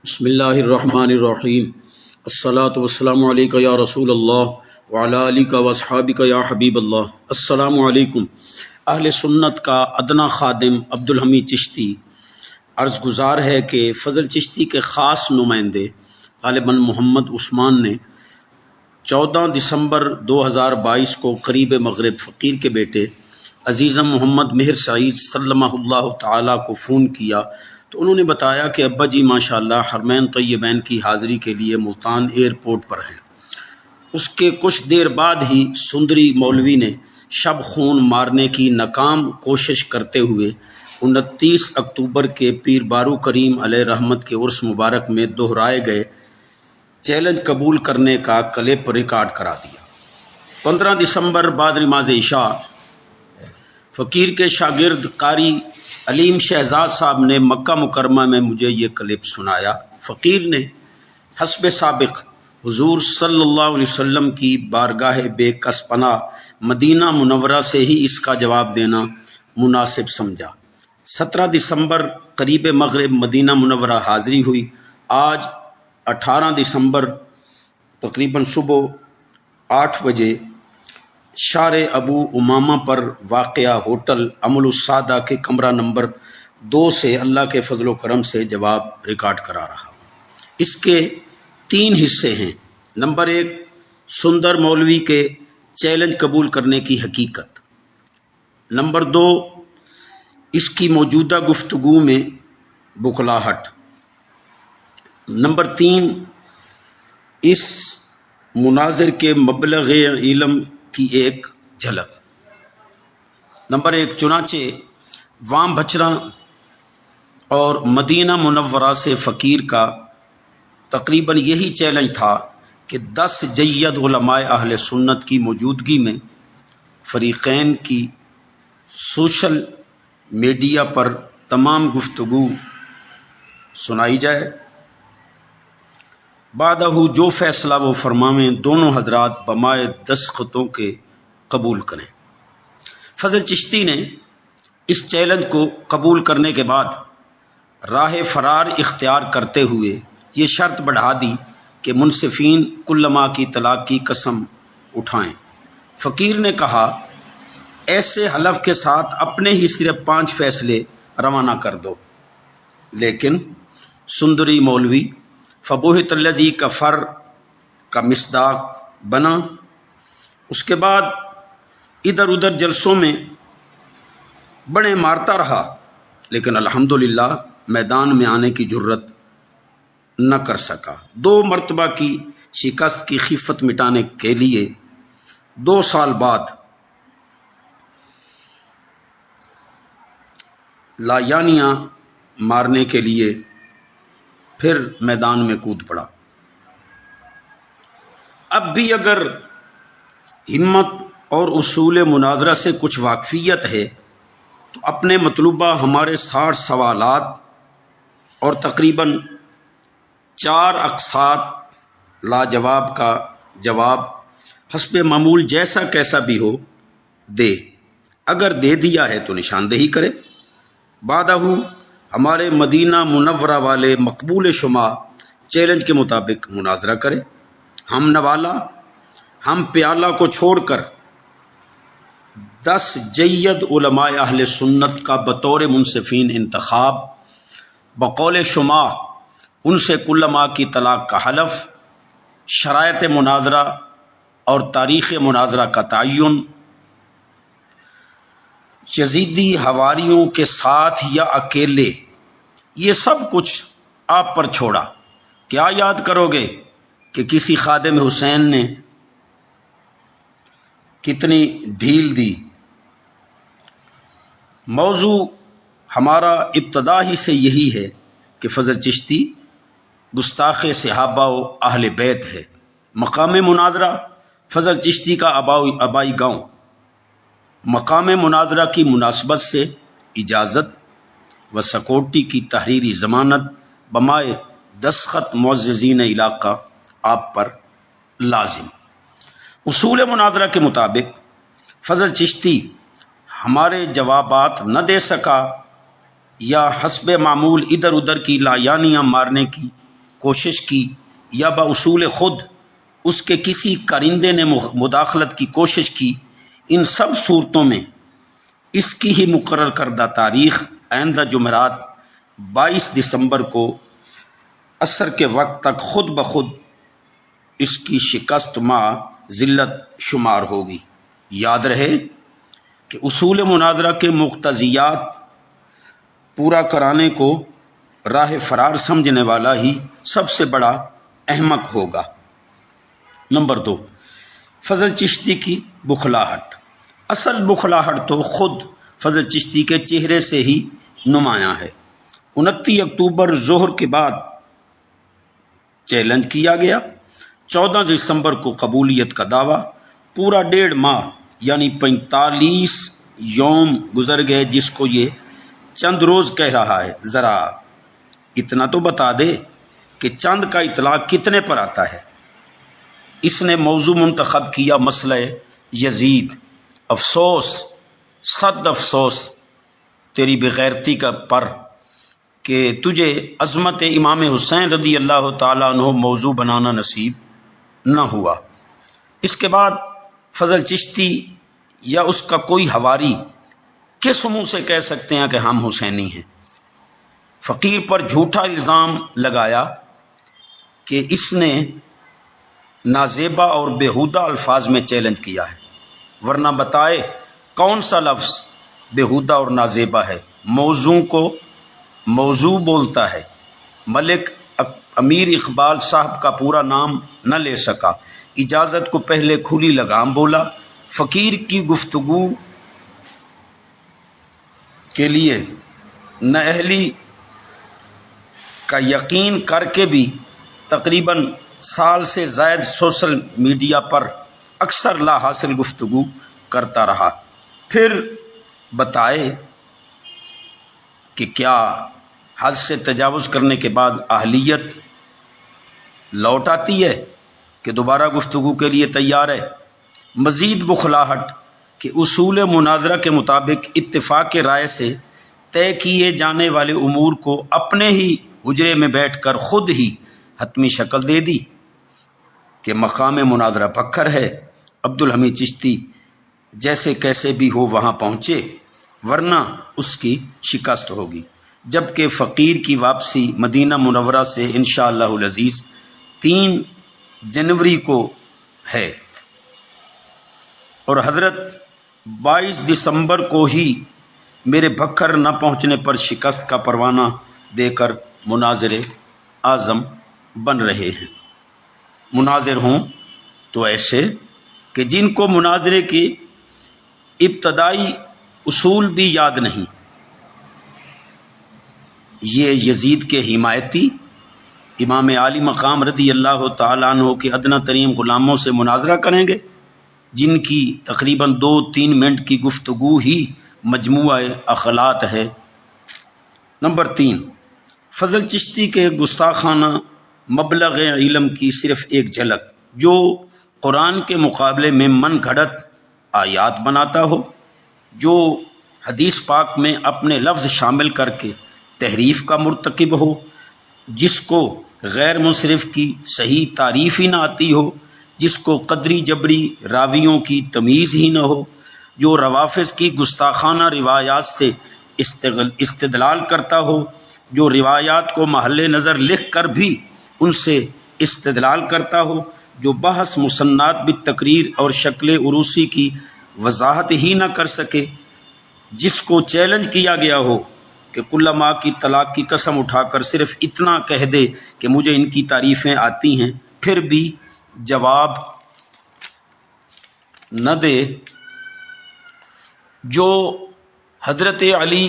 بسم اللہ الرحمن الرحیم الصلاۃ والسلام علیک یا رسول اللہ وعلی آلک واصحابک یا حبیب اللہ۔ السلام علیکم۔ اہل سنت کا ادنا خادم عبدالحمید چشتی عرض گزار ہے کہ فضل چشتی کے خاص نمائندے غالباً محمد عثمان نے 14 دسمبر 2022 کو قریب مغرب فقیر کے بیٹے عزیزم محمد مہر سعید سلمہ اللہ تعالیٰ کو فون کیا تو انہوں نے بتایا کہ ابا جی ماشاءاللہ حرمین طیبین کی حاضری کے لیے ملتان ایئرپورٹ پر ہیں۔ اس کے کچھ دیر بعد ہی سندری مولوی نے شب خون مارنے کی ناکام کوشش کرتے ہوئے 29 اکتوبر کے پیر بارو کریم علیہ رحمت کے عرس مبارک میں دہرائے گئے چیلنج قبول کرنے کا کلپ ریکارڈ کرا دیا۔ 15 دسمبر بعد نماز عشاء فقیر کے شاگرد قاری علیم شہزاد صاحب نے مکہ مکرمہ میں مجھے یہ کلپ سنایا۔ فقیر نے حسب سابق حضور صلی اللہ علیہ وسلم کی بارگاہ بے کس پناہ مدینہ منورہ سے ہی اس کا جواب دینا مناسب سمجھا۔ 17 دسمبر قریب مغرب مدینہ منورہ حاضری ہوئی۔ آج 18 دسمبر تقریباً صبح 8 بجے شار ابو امامہ پر واقع ہوٹل امل السادہ کے کمرہ نمبر 2 سے اللہ کے فضل و کرم سے جواب ریکارڈ کرا رہا ہوں۔ اس کے 3 حصے ہیں۔ نمبر 1، سندر مولوی کے چیلنج قبول کرنے کی حقیقت۔ نمبر 2، اس کی موجودہ گفتگو میں بکھلاہٹ۔ نمبر 3، اس مناظر کے مبلغ علم کی ایک جھلک۔ نمبر 1، چنانچہ وام بچرا اور مدینہ منورہ سے فقیر کا تقریباً یہی چیلنج تھا کہ 10 جید علماء اہل سنت کی موجودگی میں فریقین کی سوشل میڈیا پر تمام گفتگو سنائی جائے۔ بعدہ جو فیصلہ وہ فرماویں دونوں حضرات بمائے دستخطوں کے قبول کریں۔ فضل چشتی نے اس چیلنج کو قبول کرنے کے بعد راہ فرار اختیار کرتے ہوئے یہ شرط بڑھا دی کہ منصفین کل ما کی طلاق کی قسم اٹھائیں۔ فقیر نے کہا ایسے حلف کے ساتھ اپنے ہی صرف 5 فیصلے روانہ کر دو، لیکن سندری مولوی فبوہت الذی کفر کا مصداق بنا۔ اس کے بعد ادھر ادھر جلسوں میں بڑے مارتا رہا، لیکن الحمدللہ میدان میں آنے کی جرت نہ کر سکا۔ 2 مرتبہ کی شکست کی خفت مٹانے کے لیے 2 سال بعد لایانیاں مارنے کے لیے پھر میدان میں کود پڑا۔ اب بھی اگر ہمت اور اصول مناظرہ سے کچھ واقفیت ہے تو اپنے مطلوبہ ہمارے 60 سوالات اور تقریباً 4 اقساط لاجواب کا جواب حسب معمول جیسا کیسا بھی ہو دے۔ اگر دے دیا ہے تو نشاندہی کرے۔ بعدہ ہمارے مدینہ منورہ والے مقبول شما چیلنج کے مطابق مناظرہ کرے۔ ہم نوالہ ہم پیالہ کو چھوڑ کر 10 جید علماء اہل سنت کا بطور منصفین انتخاب، بقول شما ان سے کل ما کی طلاق کا حلف، شرائط مناظرہ اور تاریخ مناظرہ کا تعین، یزیدی حواریوں کے ساتھ یا اکیلے، یہ سب کچھ آپ پر چھوڑا۔ کیا یاد کرو گے کہ کسی خادم حسین نے کتنی ڈھیل دی؟ موضوع ہمارا ابتدا ہی سے یہی ہے کہ فضل چشتی گستاخ صحابہ و اہل بیت ہے۔ مقام مناظرہ فضل چشتی کا آبائی گاؤں۔ مقام مناظرہ کی مناسبت سے اجازت و سکورٹی کی تحریری ضمانت بمائے دستخط معززین علاقہ آپ پر لازم۔ اصول مناظرہ کے مطابق فضل چشتی ہمارے جوابات نہ دے سکا یا حسب معمول ادھر ادھر کی لایانیاں مارنے کی کوشش کی یا باصول خود اس کے کسی کارندے نے مداخلت کی کوشش کی، ان سب صورتوں میں اس کی ہی مقرر کردہ تاریخ آئندہ جمعرات 22 دسمبر کو عصر کے وقت تک خود بخود اس کی شکست مع ذلت شمار ہوگی۔ یاد رہے کہ اصول مناظرہ کے مقتضیات پورا کرانے کو راہ فرار سمجھنے والا ہی سب سے بڑا احمق ہوگا۔ نمبر 2، فضل چشتی کی بخلاہٹ۔ اصل بخلاہٹ تو خود فضل چشتی کے چہرے سے ہی نمایاں ہے۔ 29 اکتوبر ظہر کے بعد چیلنج کیا گیا، 14 دسمبر کو قبولیت کا دعویٰ، پورا 1.5 ماہ یعنی 45 یوم گزر گئے جس کو یہ چند روز کہہ رہا ہے۔ ذرا اتنا تو بتا دے کہ چند کا اطلاق کتنے پر آتا ہے۔ اس نے موضوع منتخب کیا مسئلہ یزید۔ افسوس، صد افسوس تیری بغیرتی کا پر کہ تجھے عظمت امام حسین رضی اللہ تعالیٰ عنہ موضوع بنانا نصیب نہ ہوا۔ اس کے بعد فضل چشتی یا اس کا کوئی حواری کس منہ سے کہہ سکتے ہیں کہ ہم حسینی ہیں؟ فقیر پر جھوٹا الزام لگایا کہ اس نے نازیبا اور بیہودہ الفاظ میں چیلنج کیا ہے، ورنہ بتائے کون سا لفظ بیہودہ اور نازیبا ہے؟ موضوع کو موضوع بولتا ہے۔ ملک امیر اقبال صاحب کا پورا نام نہ لے سکا، اجازت کو پہلے کھلی لگام بولا۔ فقیر کی گفتگو کے لیے نااہلی کا یقین کر کے بھی تقریباً سال سے زائد سوشل میڈیا پر اکثر لا حاصل گفتگو کرتا رہا۔ پھر بتائے کہ کیا حد سے تجاوز کرنے کے بعد اہلیت لوٹ آتی ہے کہ دوبارہ گفتگو کے لیے تیار ہے؟ مزید بخلاہٹ کہ اصول مناظرہ کے مطابق اتفاق رائے سے طے کیے جانے والے امور کو اپنے ہی حجرے میں بیٹھ کر خود ہی حتمی شکل دے دی کہ مقام مناظرہ پکھر ہے، عبدالحمید چشتی جیسے کیسے بھی ہو وہاں پہنچے ورنہ اس کی شکست ہوگی، جبکہ فقیر کی واپسی مدینہ منورہ سے انشاءاللہ العزیز 3 جنوری کو ہے، اور حضرت 22 دسمبر کو ہی میرے بکھر نہ پہنچنے پر شکست کا پروانہ دے کر مناظر اعظم بن رہے ہیں۔ مناظر ہوں تو ایسے کہ جن کو مناظرے کے ابتدائی اصول بھی یاد نہیں۔ یہ یزید کے حمایتی امام عالی مقام رضی اللہ تعالیٰ عنہ کے ادنیٰ ترین غلاموں سے مناظرہ کریں گے، جن کی تقریباً 2-3 منٹ کی گفتگو ہی مجموعہ اخلاط ہے۔ نمبر 3، فضل چشتی کے گستاخانہ مبلغ علم کی صرف ایک جھلک، جو قرآن کے مقابلے میں من گھڑت آیات بناتا ہو، جو حدیث پاک میں اپنے لفظ شامل کر کے تحریف کا مرتکب ہو، جس کو غیر منصرف کی صحیح تعریف ہی نہ آتی ہو، جس کو قدری جبری راویوں کی تمیز ہی نہ ہو، جو روافظ کی گستاخانہ روایات سے استدلال کرتا ہو، جو روایات کو محل نظر لکھ کر بھی ان سے استدلال کرتا ہو، جو بحث مسنات بالتقریر اور شکل عروسی کی وضاحت ہی نہ کر سکے، جس کو چیلنج کیا گیا ہو کہ کل ماہ کی طلاق کی قسم اٹھا کر صرف اتنا کہہ دے کہ مجھے ان کی تعریفیں آتی ہیں، پھر بھی جواب نہ دے، جو حضرت علی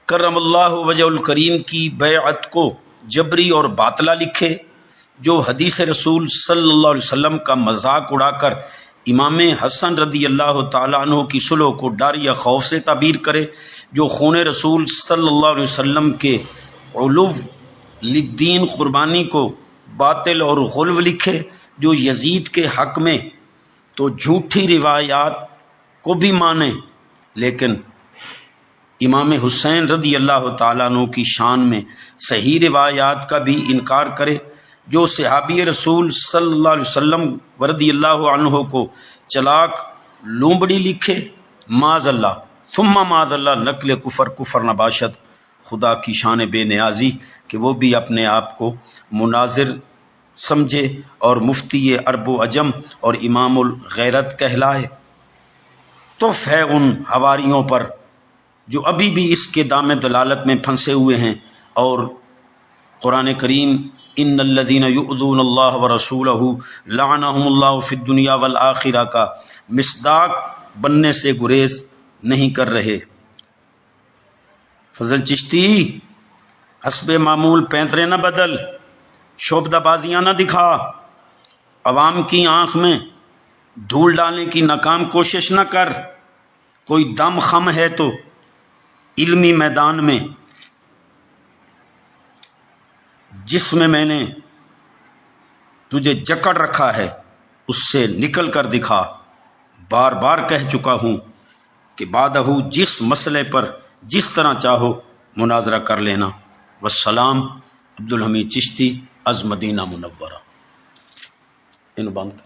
کرم اللہ وجہ الکریم کی بیعت کو جبری اور باطلہ لکھے، جو حدیث رسول صلی اللہ علیہ وسلم کا مذاق اڑا کر امام حسن رضی اللہ تعالیٰ عنہ کی صلح کو ڈر یا خوف سے تعبیر کرے، جو خون رسول صلی اللہ علیہ وسلم کے علو للدین قربانی کو باطل اور غلو لکھے، جو یزید کے حق میں تو جھوٹی روایات کو بھی مانے لیکن امام حسین رضی اللہ تعالیٰ عنہ کی شان میں صحیح روایات کا بھی انکار کرے، جو صحابی رسول صلی اللہ علیہ وسلم ورضی اللہ عنہ کو چلاک لومبڑی لکھے، معاذ اللہ ثم معاذ اللہ نقل کفر نباشد، خدا کی شان بے نیازی کہ وہ بھی اپنے آپ کو مناظر سمجھے اور مفتی عرب و عجم اور امام الغیرت کہلائے۔ تف ہے ان حواریوں پر جو ابھی بھی اس کے دام دلالت میں پھنسے ہوئے ہیں، اور قرآن کریم ان الذین یؤذون اللہ ورسولہ لعنہم اللہ فی الدنیا والآخرہ کا مصداق بننے سے گریز نہیں کر رہے۔ فضل چشتی حسب معمول پینترے نہ بدل، شعبدہ بازیاں نہ دکھا، عوام کی آنکھ میں دھول ڈالنے کی ناکام کوشش نہ کر۔ کوئی دم خم ہے تو علمی میدان میں جس میں نے تجھے جکڑ رکھا ہے اس سے نکل کر دکھا۔ بار بار کہہ چکا ہوں کہ بعدہ جس مسئلے پر جس طرح چاہو مناظرہ کر لینا۔ والسلام، عبدالحمید چشتی از مدینہ منورہ۔ ان بند